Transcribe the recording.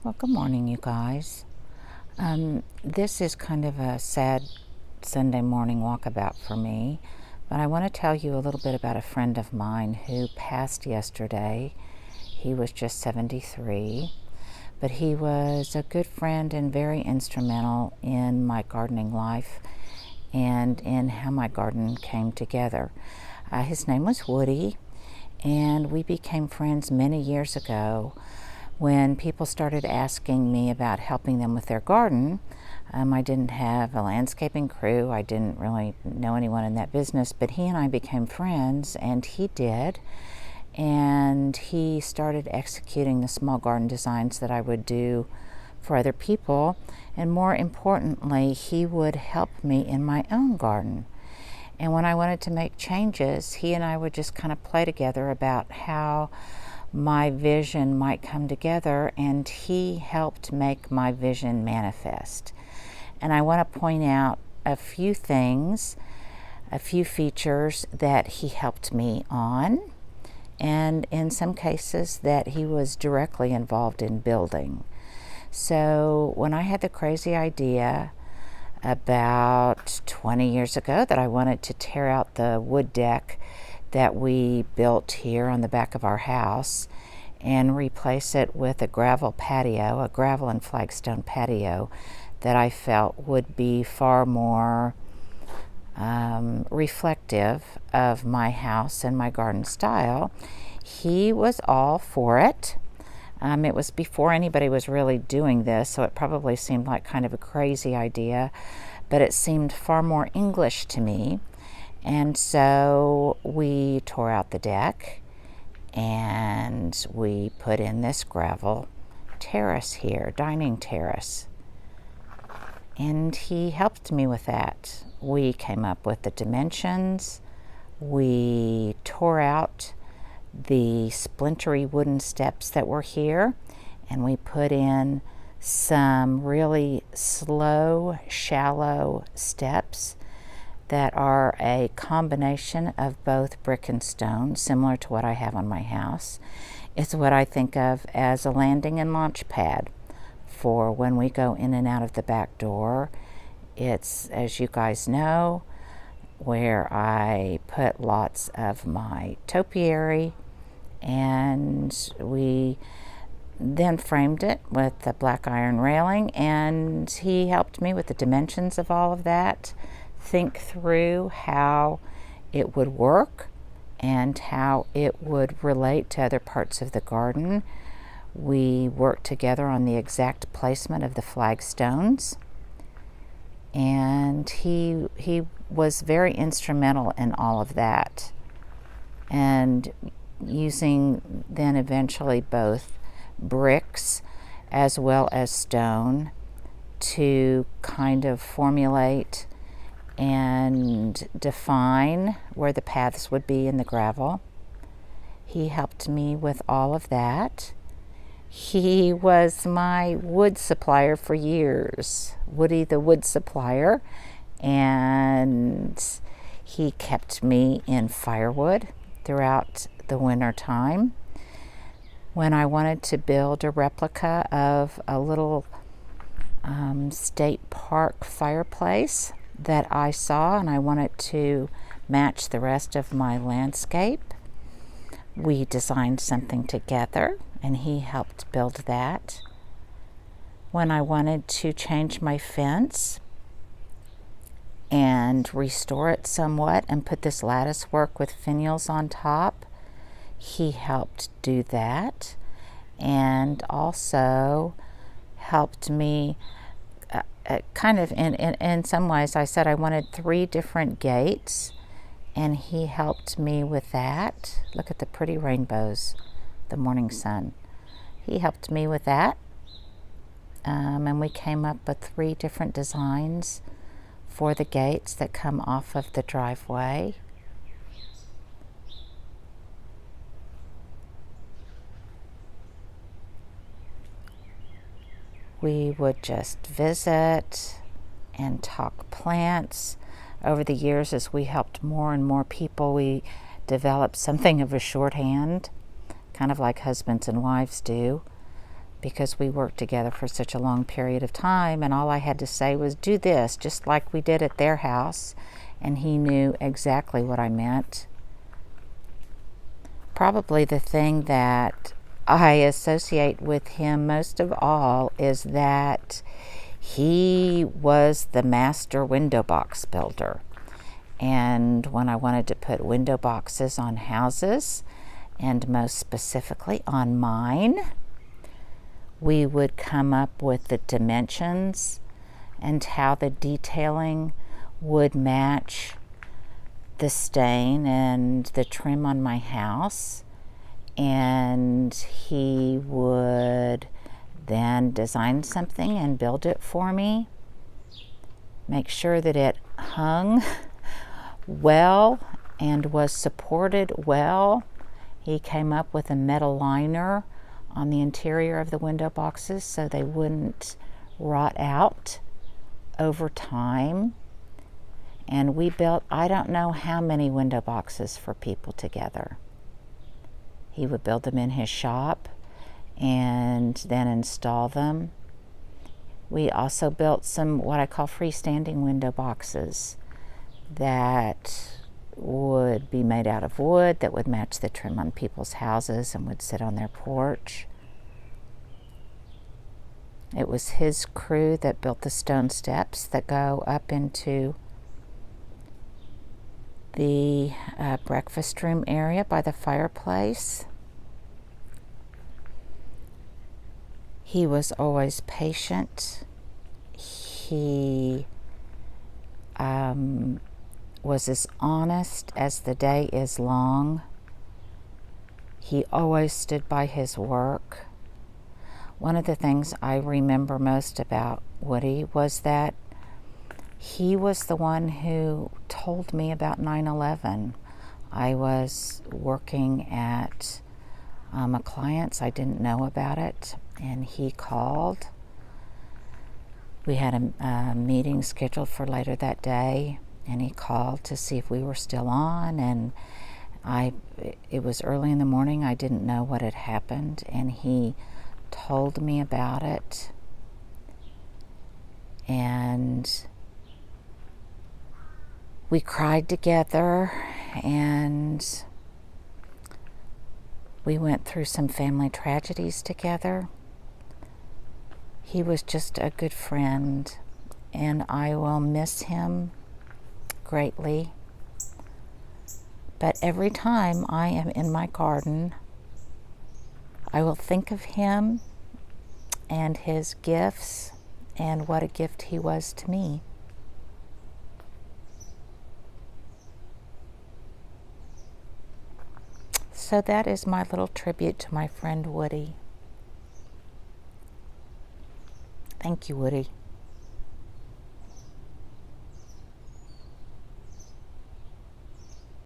Well, good morning, you guys. This is kind of a sad Sunday morning walkabout for me, but I want to tell you a little bit about a friend of mine who passed yesterday. He was just 73, but he was a good friend and very instrumental in my gardening life and in how my garden came together. His name was Woody, and we became friends many years ago when people started asking me about helping them with their garden. I didn't have a landscaping crew. I didn't really know anyone in that business, but he and I became friends, and he did. And he started executing the small garden designs that I would do for other people. And more importantly, he would help me in my own garden. And when I wanted to make changes, he and I would just kind of play together about how my vision might come together, and he helped make my vision manifest. And I want to point out a few things, a few features that he helped me on, and in some cases that he was directly involved in building. So when I had the crazy idea about 20 years ago that I wanted to tear out the wood deck that we built here on the back of our house and replace it with a gravel patio, a gravel and flagstone patio that I felt would be far more reflective of my house and my garden style, he was all for it. It was before anybody was really doing this, so it probably seemed like kind of a crazy idea, but it seemed far more English to me. And so we tore out the deck and we put in this gravel terrace here, dining terrace. And he helped me with that. We came up with the dimensions. We tore out the splintery wooden steps that were here, and we put in some really slow, shallow steps that are a combination of both brick and stone, similar to what I have on my house. It's what I think of as a landing and launch pad for when we go in and out of the back door. It's, as you guys know, where I put lots of my topiary, and we then framed it with the black iron railing, and he helped me with the dimensions of all of that, think through how it would work and how it would relate to other parts of the garden. We worked together on the exact placement of the flagstones, and he was very instrumental in all of that, and using then eventually both bricks as well as stone to kind of formulate and define where the paths would be in the gravel. He helped me with all of that. He was my wood supplier for years, Woody the wood supplier, and he kept me in firewood throughout the winter time. When I wanted to build a replica of a little state park fireplace that I saw, and I wanted to match the rest of my landscape, we designed something together, and he helped build that. When I wanted to change my fence and restore it somewhat and put this lattice work with finials on top, he helped do that, and also helped me kind of in some ways. I said I wanted 3 different gates, and he helped me with that. Look at the pretty rainbows, the morning sun. He helped me with that, and we came up with 3 different designs for the gates that come off of the driveway. We would just visit and talk plants. Over the years, as we helped more and more people, we developed something of a shorthand, kind of like husbands and wives do, because we worked together for such a long period of time, and all I had to say was, do this, just like we did at their house, and he knew exactly what I meant. Probably the thing that I associate with him most of all is that he was the master window box builder. And when I wanted to put window boxes on houses, and most specifically on mine, we would come up with the dimensions and how the detailing would match the stain and the trim on my house. And he would then design something and build it for me, make sure that it hung well and was supported well. He came up with a metal liner on the interior of the window boxes so they wouldn't rot out over time. And we built, I don't know how many window boxes for people together. He would build them in his shop and then install them. We also built some what I call freestanding window boxes that would be made out of wood, that would match the trim on people's houses and would sit on their porch. It was his crew that built the stone steps that go up into the breakfast room area by the fireplace. He was always patient. He was as honest as the day is long. He always stood by his work. One of the things I remember most about Woody was that he was the one who told me about 9/11. I was working at a client's. I didn't know about it, and he called. We had a meeting scheduled for later that day, and he called to see if we were still on, and it was early in the morning. I didn't know what had happened, and he told me about it. And we cried together, and we went through some family tragedies together. He was just a good friend, and I will miss him greatly. But every time I am in my garden, I will think of him and his gifts and what a gift he was to me. So that is my little tribute to my friend Woody. Thank you, Woody.